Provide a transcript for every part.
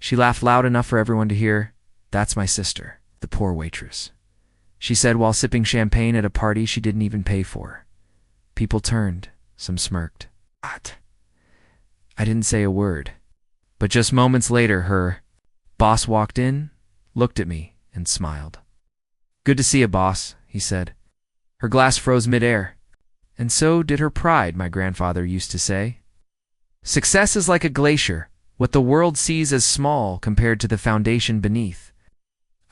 She laughed loud enough for everyone to hear. "That's my sister, the poor waitress," she said while sipping champagne at a party she didn't even pay for. People turned. Some smirked. What? I didn't say a word. But just moments later, her boss walked in, looked at me, and smiled. "Good to see you, boss," he said. Her glass froze midair. And so did her pride, my grandfather used to say. Success is like a glacier, what the world sees as small compared to the foundation beneath.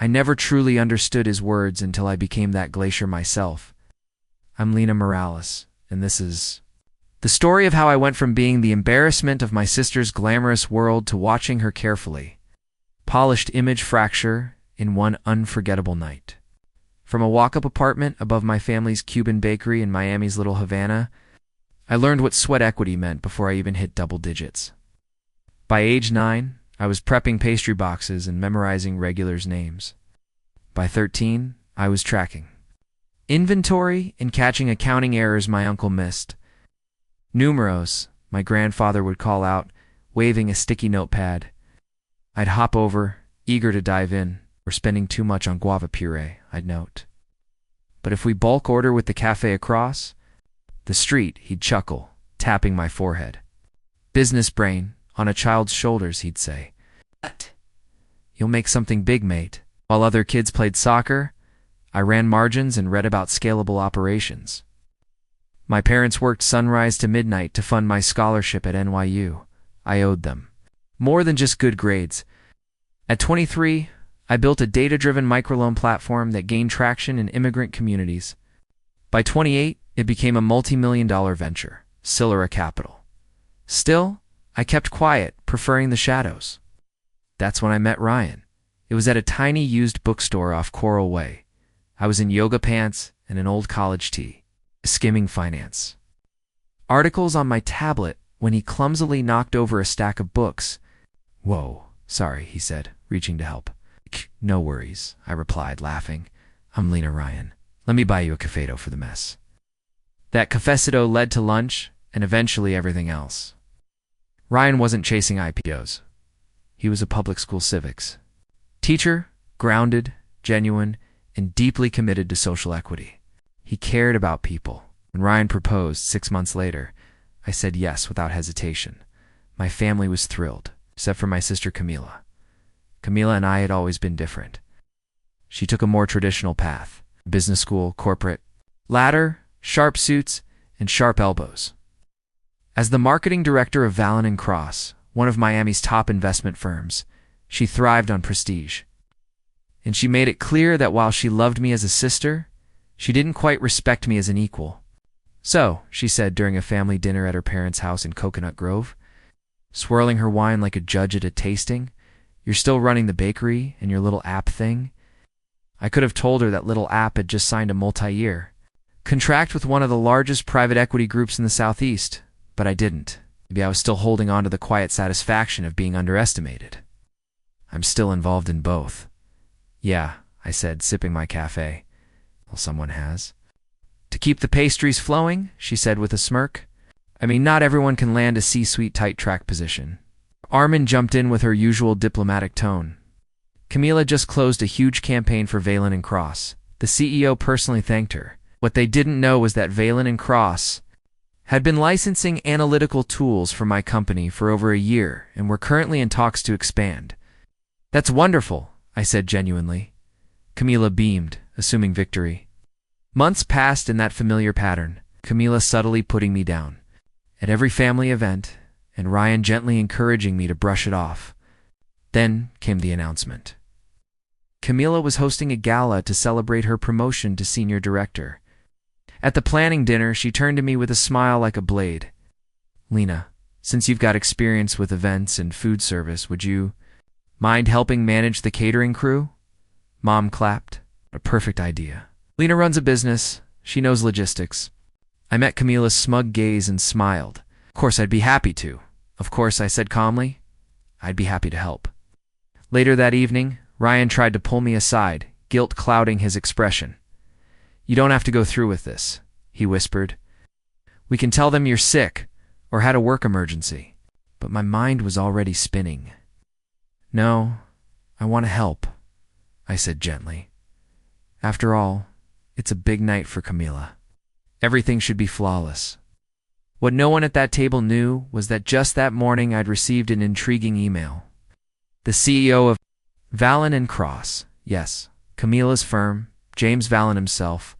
I never truly understood his words until I became that glacier myself. I'm Lena Morales, and this is the story of how I went from being the embarrassment of my sister's glamorous world to watching her carefully polished image fracture in one unforgettable night. From a walk-up apartment above my family's Cuban bakery in Miami's Little Havana, I learned what sweat equity meant before I even hit double digits. By age 9, I was prepping pastry boxes and memorizing regulars' names. By 13, I was tracking inventory and catching accounting errors my uncle missed. Numeros, my grandfather would call out, waving a sticky notepad. I'd hop over, eager to dive in. "We're spending too much on guava puree," I'd note. But if we bulk order with the cafe across the street, he'd chuckle, tapping my forehead. "Business brain, on a child's shoulders," he'd say. "What? You'll make something big, mate." While other kids played soccer, I ran margins and read about scalable operations. My parents worked sunrise to midnight to fund my scholarship at NYU. I owed them more than just good grades. At 23, I built a data-driven microloan platform that gained traction in immigrant communities. By 28, it became a multi-million-dollar venture, Silera Capital. Still, I kept quiet, preferring the shadows. That's when I met Ryan. It was at a tiny used bookstore off Coral Way. I was in yoga pants and an old college tee, skimming finance articles on my tablet when he clumsily knocked over a stack of books. "Whoa, sorry," he said, reaching to help. "No worries," I replied, laughing. "I'm Lena Ryan. Let me buy you a cafeto for the mess." That cafecito led to lunch and eventually everything else. Ryan wasn't chasing IPOs. He was a public school civics teacher, grounded, genuine, and deeply committed to social equity. He cared about people. When Ryan proposed 6 months later, I said yes without hesitation. My family was thrilled, except for my sister Camila. Camila and I had always been different. She took a more traditional path: business school, corporate ladder, sharp suits, and sharp elbows. As the marketing director of Vallon & Cross, one of Miami's top investment firms, she thrived on prestige. And she made it clear that while she loved me as a sister, she didn't quite respect me as an equal. "So," she said during a family dinner at her parents' house in Coconut Grove, swirling her wine like a judge at a tasting, "You're still running the bakery and your little app thing?" I could have told her that little app had just signed a multi-year contract with one of the largest private equity groups in the Southeast, but I didn't. Maybe I was still holding on to the quiet satisfaction of being underestimated. "I'm still involved in both." "Yeah," I said, sipping my cafe. "Well, someone has." "To keep the pastries flowing," she said with a smirk. "I mean, not everyone can land a C-suite tight track position." Armin jumped in with her usual diplomatic tone. "Camila just closed a huge campaign for Vallon & Cross. The CEO personally thanked her. What they didn't know was that Vallon & Cross had been licensing analytical tools for my company for over a year and were currently in talks to expand." "That's wonderful," I said genuinely. Camila beamed, assuming victory. Months passed in that familiar pattern, Camila subtly putting me down at every family event, and Ryan gently encouraging me to brush it off. Then came the announcement. Camila was hosting a gala to celebrate her promotion to senior director. At the planning dinner, she turned to me with a smile like a blade. "Lena, since you've got experience with events and food service, would you mind helping manage the catering crew?" Mom clapped. "A perfect idea. Lena runs a business. She knows logistics." I met Camila's smug gaze and smiled. "Of course I'd be happy to." "Of course," I said calmly. "I'd be happy to help." Later that evening, Ryan tried to pull me aside, guilt clouding his expression. "You don't have to go through with this," he whispered. "We can tell them you're sick or had a work emergency." But my mind was already spinning. No, I want to help, I said gently. After all, it's a big night for Camila. Everything should be flawless. What no one at that table knew was that just that morning I'd received an intriguing email. The CEO of Vallon and Cross, yes, Camila's firm, James Vallon himself,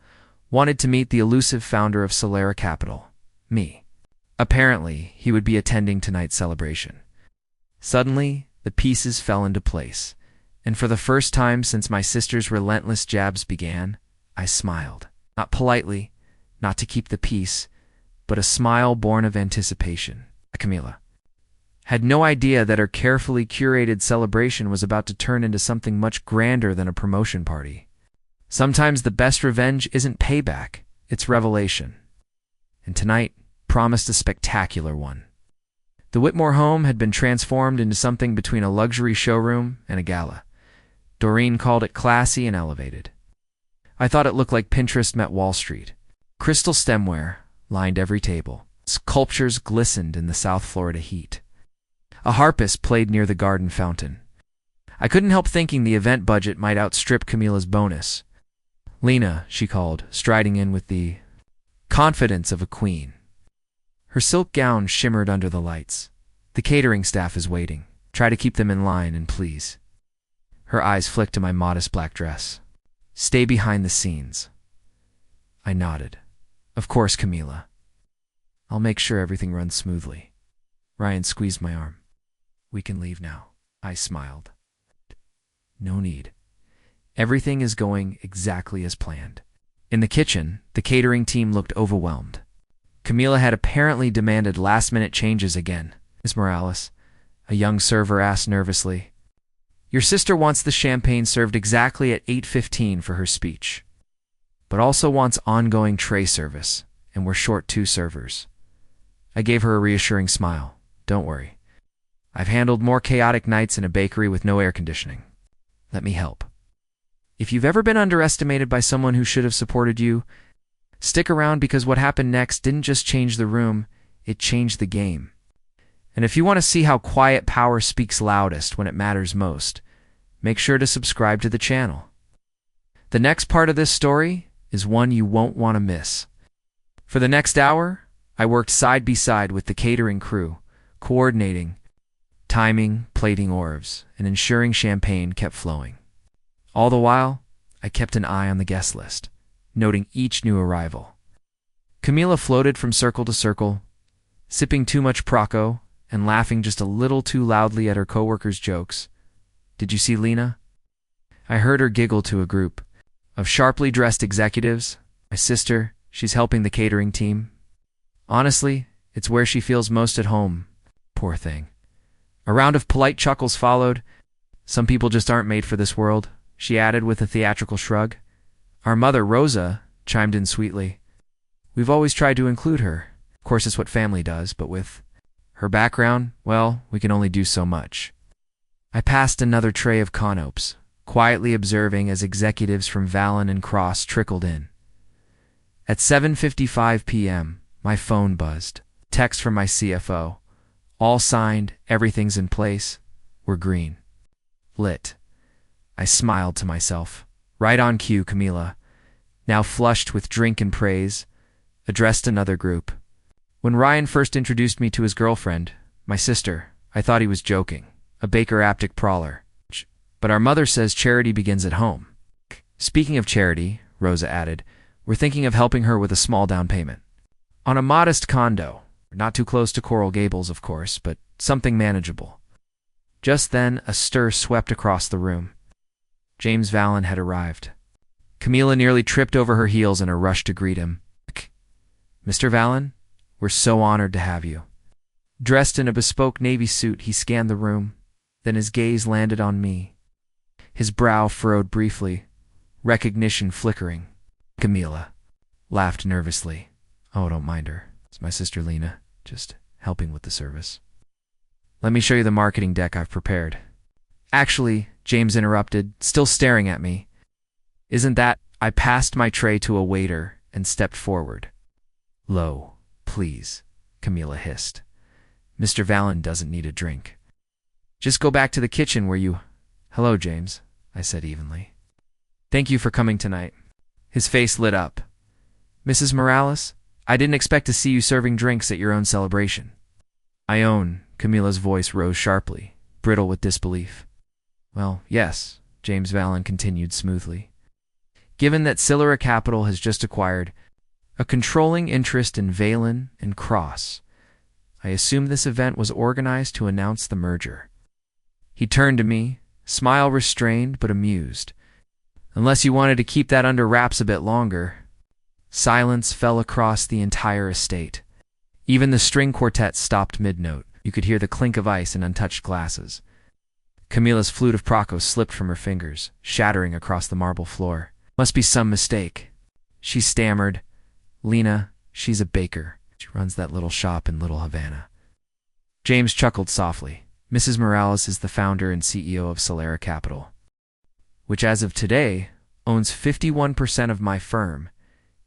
wanted to meet the elusive founder of Solera Capital, me. Apparently, he would be attending tonight's celebration. Suddenly, the pieces fell into place, and for the first time since my sister's relentless jabs began, I smiled. Not politely, not to keep the peace, but a smile born of anticipation. Camila had no idea that her carefully curated celebration was about to turn into something much grander than a promotion party. Sometimes the best revenge isn't payback, it's revelation. And tonight promised a spectacular one. The Whitmore home had been transformed into something between a luxury showroom and a gala. Doreen called it classy and elevated. I thought it looked like Pinterest met Wall Street. Crystal stemware lined every table. Sculptures glistened in the South Florida heat. A harpist played near the garden fountain. I couldn't help thinking the event budget might outstrip Camila's bonus. Lena, she called, striding in with the confidence of a queen. Her silk gown shimmered under the lights. The catering staff is waiting. Try to keep them in line, and please. Her eyes flicked to my modest black dress. Stay behind the scenes. I nodded. Of course, Camila. I'll make sure everything runs smoothly. Ryan squeezed my arm. We can leave now. I smiled. No need. Everything is going exactly as planned. In the kitchen, the catering team looked overwhelmed. Camila had apparently demanded last-minute changes again. Miss Morales, a young server asked nervously. Your sister wants the champagne served exactly at 8:15 for her speech, but also wants ongoing tray service, and we're short 2 servers. I gave her a reassuring smile. Don't worry. I've handled more chaotic nights in a bakery with no air conditioning. Let me help. If you've ever been underestimated by someone who should have supported you, stick around, because what happened next didn't just change the room, it changed the game. And if you want to see how quiet power speaks loudest when it matters most, make sure to subscribe to the channel. The next part of this story is one you won't want to miss. For the next hour, I worked side by side with the catering crew, coordinating, timing, plating hors, and ensuring champagne kept flowing. All the while, I kept an eye on the guest list, noting each new arrival. Camila floated from circle to circle, sipping too much Prosecco and laughing just a little too loudly at her coworkers' jokes. Did you see Lena? I heard her giggle to a group of sharply dressed executives. My sister, she's helping the catering team. Honestly, it's where she feels most at home. Poor thing. A round of polite chuckles followed. Some people just aren't made for this world, she added with a theatrical shrug. Our mother, Rosa, chimed in sweetly. We've always tried to include her. Of course, it's what family does, but with her background, well, we can only do so much. I passed another tray of canapes, quietly observing as executives from Vallon and Cross trickled in. At 7:55 p.m., my phone buzzed. Text from my CFO. All signed, everything's in place. We're green. Lit. I smiled to myself. Right on cue, Camila, now flushed with drink and praise, addressed another group. When Ryan first introduced me to his girlfriend, my sister, I thought he was joking, a Baker Aptic prowler. But our mother says charity begins at home. Speaking of charity, Rosa added, we're thinking of helping her with a small down payment. On a modest condo, not too close to Coral Gables, of course, but something manageable. Just then, a stir swept across the room. James Vallon had arrived. Camila nearly tripped over her heels in her rush to greet him. Mr. Vallon, we're so honored to have you. Dressed in a bespoke navy suit, he scanned the room. Then his gaze landed on me. His brow furrowed briefly, recognition flickering. Camila laughed nervously. Oh, don't mind her. It's my sister Lena, just helping with the service. Let me show you the marketing deck I've prepared. Actually, James interrupted, still staring at me. Isn't that? I passed my tray to a waiter and stepped forward. Low, please, Camila hissed. Mr. Vallon doesn't need a drink. Just go back to the kitchen where you— Hello, James, I said evenly. Thank you for coming tonight. His face lit up. Mrs. Morales, I didn't expect to see you serving drinks at your own celebration. I own— Camilla's voice rose sharply, brittle with disbelief. Well, yes, James Vallon continued smoothly. Given that Silera Capital has just acquired a controlling interest in Valen and Cross, I assume this event was organized to announce the merger. He turned to me, smile restrained but amused. Unless you wanted to keep that under wraps a bit longer. Silence fell across the entire estate. Even the string quartet stopped mid-note. You could hear the clink of ice in untouched glasses. Camilla's flute of Praco slipped from her fingers, shattering across the marble floor. Must be some mistake. She stammered. Lena, she's a baker. She runs that little shop in Little Havana. James chuckled softly. Mrs. Morales is the founder and CEO of Silera Capital, which as of today owns 51% of my firm,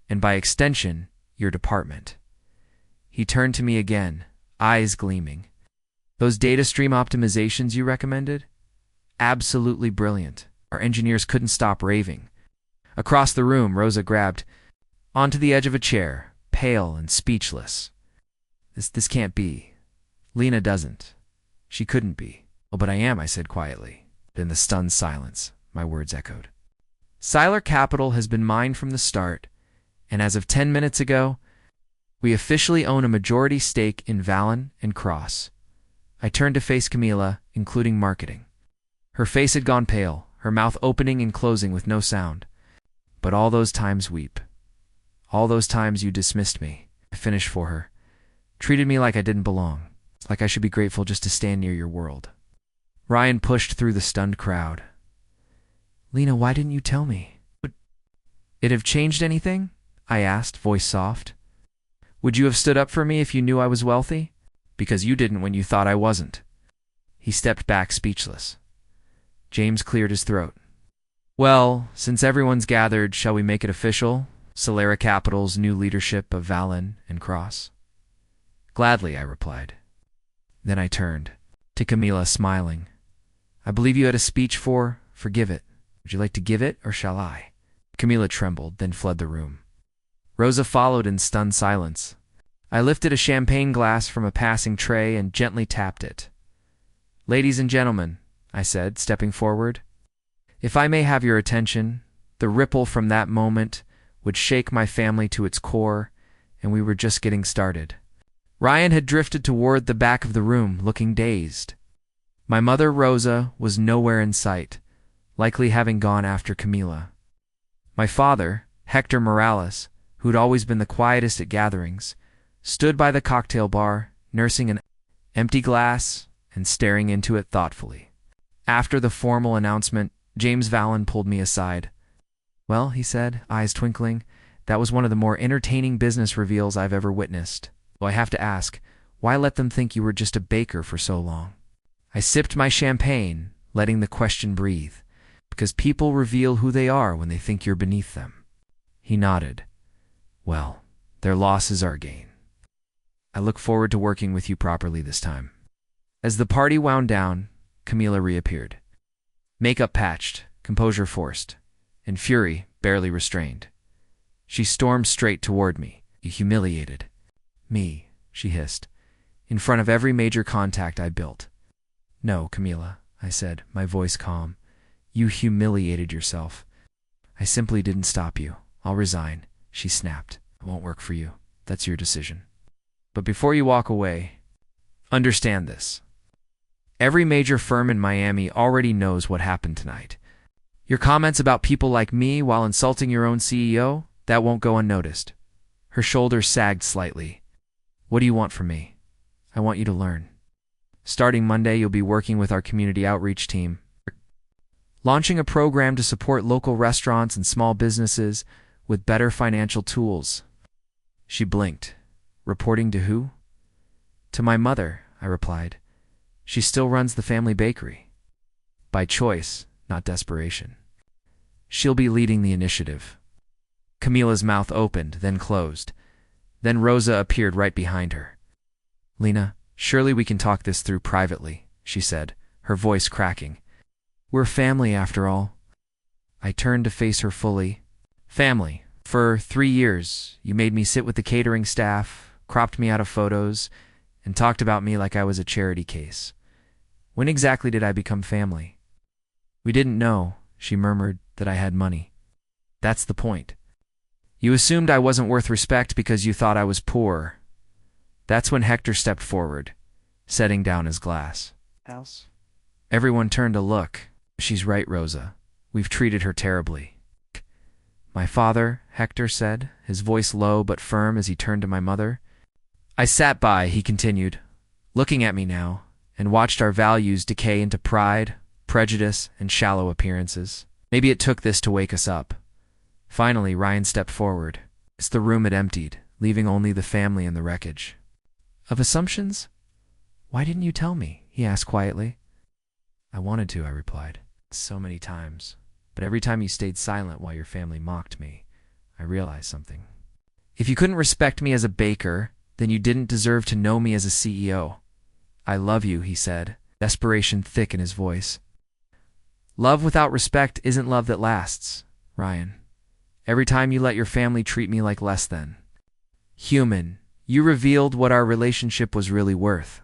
and by extension, your department. He turned to me again, eyes gleaming. Those data stream optimizations you recommended? Absolutely brilliant. Our engineers couldn't stop raving. Across the room, Rosa grabbed onto the edge of a chair, pale and speechless. This can't be. Lena doesn't. She couldn't be. Oh, but I am, I said quietly. In the stunned silence, my words echoed. Silera Capital has been mine from the start, and as of 10 minutes ago, we officially own a majority stake in Valen and Cross. I turned to face Camilla, including marketing. Her face had gone pale, her mouth opening and closing with no sound. But all those times weep. All those times you dismissed me. I finished for her. Treated me like I didn't belong. Like I should be grateful just to stand near your world. Ryan pushed through the stunned crowd. Lena, why didn't you tell me? Would it have changed anything? I asked, voice soft. Would you have stood up for me if you knew I was wealthy? Because you didn't when you thought I wasn't. He stepped back speechless. James cleared his throat. Well, since everyone's gathered, shall we make it official? Silera Capital's new leadership of Valen and Cross. Gladly, I replied. Then I turned to Camilla, smiling. I believe you had a speech forgive it. Would you like to give it, or shall I? Camilla trembled, then fled the room. Rosa followed in stunned silence. I lifted a champagne glass from a passing tray and gently tapped it. Ladies and gentlemen, I said, stepping forward, if I may have your attention, the ripple from that moment would shake my family to its core, and we were just getting started. Ryan had drifted toward the back of the room, looking dazed. My mother, Rosa, was nowhere in sight, likely having gone after Camilla. My father, Hector Morales, who'd always been the quietest at gatherings, stood by the cocktail bar, nursing an empty glass and staring into it thoughtfully. After the formal announcement, James Vallon pulled me aside. Well, he said, eyes twinkling, that was one of the more entertaining business reveals I've ever witnessed. Well, I have to ask, why let them think you were just a baker for so long? I sipped my champagne, letting the question breathe, because people reveal who they are when they think you're beneath them. He nodded. Well, their loss is our gain. I look forward to working with you properly this time. As the party wound down, Camilla reappeared. Makeup patched, composure forced, and fury barely restrained. She stormed straight toward me, humiliated. Me, she hissed, in front of every major contact I built. No, Camilla, I said, my voice calm. You humiliated yourself. I simply didn't stop you. I'll resign, she snapped. It won't work for you. That's your decision. But before you walk away, understand this. Every major firm in Miami already knows what happened tonight. Your comments about people like me while insulting your own CEO, that won't go unnoticed. Her shoulders sagged slightly. What do you want from me? I want you to learn. Starting Monday, you'll be working with our community outreach team, launching a program to support local restaurants and small businesses with better financial tools. She blinked. Reporting to who? To my mother, I replied. She still runs the family bakery. By choice, not desperation. She'll be leading the initiative. Camilla's mouth opened, then closed. Then Rosa appeared right behind her. Lena, surely we can talk this through privately, she said, her voice cracking. We're family after all. I turned to face her fully. Family. For 3 years, you made me sit with the catering staff, cropped me out of photos, and talked about me like I was a charity case. When exactly did I become family? We didn't know, she murmured, that I had money. That's the point. You assumed I wasn't worth respect because you thought I was poor. That's when Hector stepped forward, setting down his glass. House? Everyone turned to look. She's right, Rosa. We've treated her terribly. My father, Hector said, his voice low but firm as he turned to my mother. I sat by, he continued, looking at me now, and watched our values decay into pride, prejudice, and shallow appearances. Maybe it took this to wake us up. Finally, Ryan stepped forward. The room had emptied, leaving only the family and the wreckage. Of assumptions? Why didn't you tell me? He asked quietly. I wanted to, I replied. So many times. But every time you stayed silent while your family mocked me, I realized something. If you couldn't respect me as a baker, then you didn't deserve to know me as a CEO. I love you, he said, desperation thick in his voice. Love without respect isn't love that lasts, Ryan. Every time you let your family treat me like less than human, you revealed what our relationship was really worth.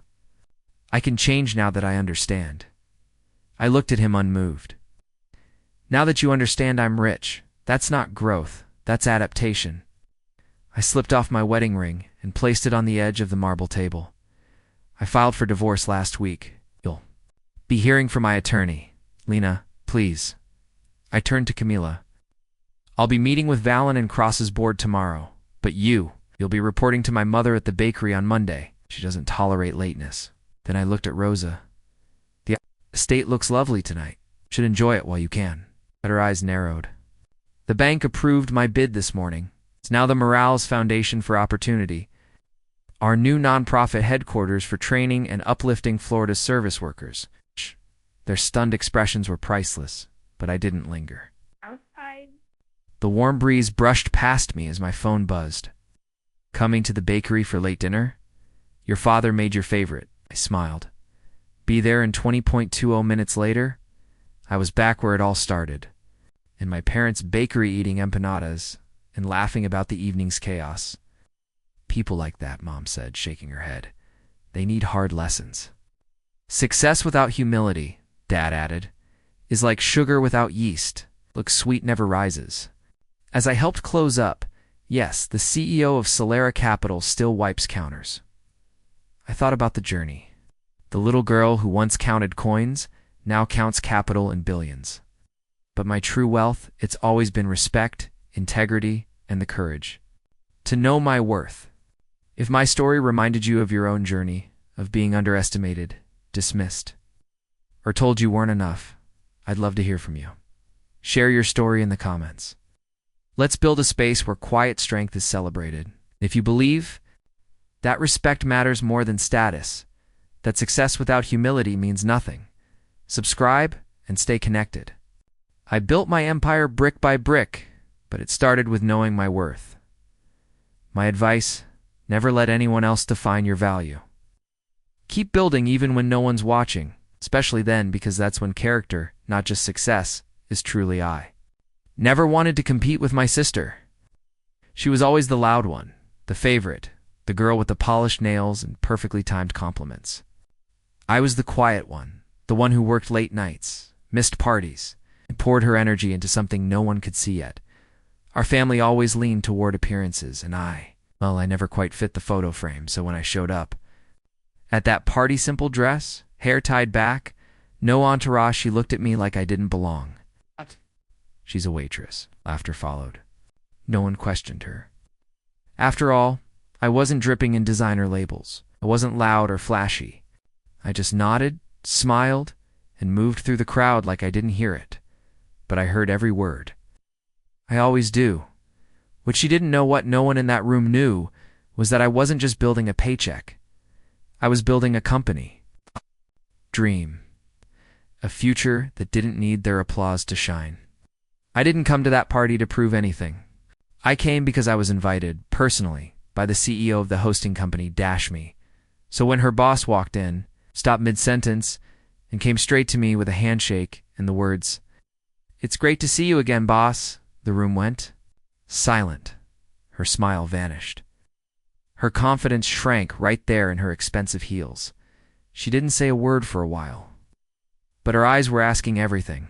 I can change now that I understand. I looked at him unmoved. Now that you understand I'm rich, that's not growth, that's adaptation. I slipped off my wedding ring and placed it on the edge of the marble table. I filed for divorce last week. You'll be hearing from my attorney. Lena, please. I turned to Camila. I'll be meeting with Valen and Cross's board tomorrow, but you'll be reporting to my mother at the bakery on Monday. She doesn't tolerate lateness. Then I looked at Rosa. The estate looks lovely tonight. Should enjoy it while you can. But her eyes narrowed. The bank approved my bid this morning. It's now the Morales Foundation for Opportunity, our new nonprofit headquarters for training and uplifting Florida's service workers. Their stunned expressions were priceless, but I didn't linger. Outside. The warm breeze brushed past me as my phone buzzed. Coming to the bakery for late dinner? Your father made your favorite. I smiled. Be there in 20.20 minutes later? I was back where it all started, in my parents' bakery eating empanadas and laughing about the evening's chaos. People like that, Mom said, shaking her head. They need hard lessons. Success without humility, Dad added, is like sugar without yeast. Looks sweet never rises. As I helped close up, yes, the CEO of Solera Capital still wipes counters. I thought about the journey. The little girl who once counted coins now counts capital in billions. But my true wealth, it's always been respect, integrity, and the courage to know my worth. If my story reminded you of your own journey, of being underestimated, dismissed, or told you weren't enough, I'd love to hear from you. Share your story in the comments. Let's build a space where quiet strength is celebrated. If you believe that respect matters more than status, that success without humility means nothing, subscribe and stay connected. I built my empire brick by brick, but it started with knowing my worth. My advice, never let anyone else define your value. Keep building even when no one's watching, especially then because that's when character, not just success, is truly I. Never wanted to compete with my sister. She was always the loud one, the favorite, the girl with the polished nails and perfectly timed compliments. I was the quiet one, the one who worked late nights, missed parties, and poured her energy into something no one could see yet. Our family always leaned toward appearances, and I never quite fit the photo frame, so when I showed up, at that party simple dress, hair tied back, no entourage, she looked at me like I didn't belong. She's a waitress. Laughter followed. No one questioned her. After all, I wasn't dripping in designer labels. I wasn't loud or flashy. I just nodded, smiled, and moved through the crowd like I didn't hear it. But I heard every word. I always do. What she didn't know, what no one in that room knew, was that I wasn't just building a paycheck. I was building a company. Dream. A future that didn't need their applause to shine. I didn't come to that party to prove anything. I came because I was invited, personally, by the CEO of the hosting company, Dash Me. So when her boss walked in, stopped mid-sentence, and came straight to me with a handshake and the words, "It's great to see you again, boss." The room went silent. Her smile vanished. Her confidence shrank right there in her expensive heels. She didn't say a word for a while. But her eyes were asking everything.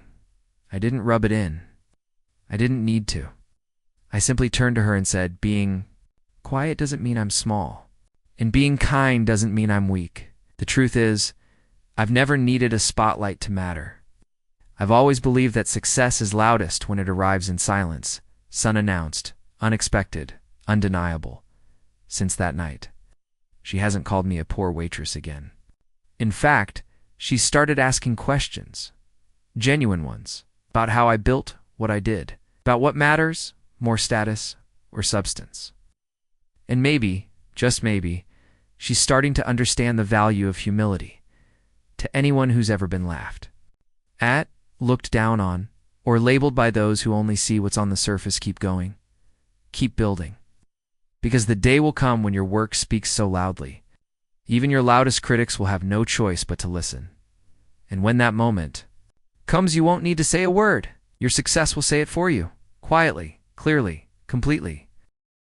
I didn't rub it in. I didn't need to. I simply turned to her and said, being quiet doesn't mean I'm small. And being kind doesn't mean I'm weak. The truth is, I've never needed a spotlight to matter. I've always believed that success is loudest when it arrives in silence, unannounced, unexpected, undeniable. Since that night, she hasn't called me a poor waitress again. In fact, she started asking questions, genuine ones, about how I built what I did, about what matters, more status or substance. And maybe, just maybe, she's starting to understand the value of humility. To anyone who's ever been laughed at, looked down on, or labeled by those who only see what's on the surface, keep going. Keep building. Because the day will come when your work speaks so loudly, even your loudest critics will have no choice but to listen. And when that moment comes, you won't need to say a word. Your success will say it for you, quietly, clearly, completely.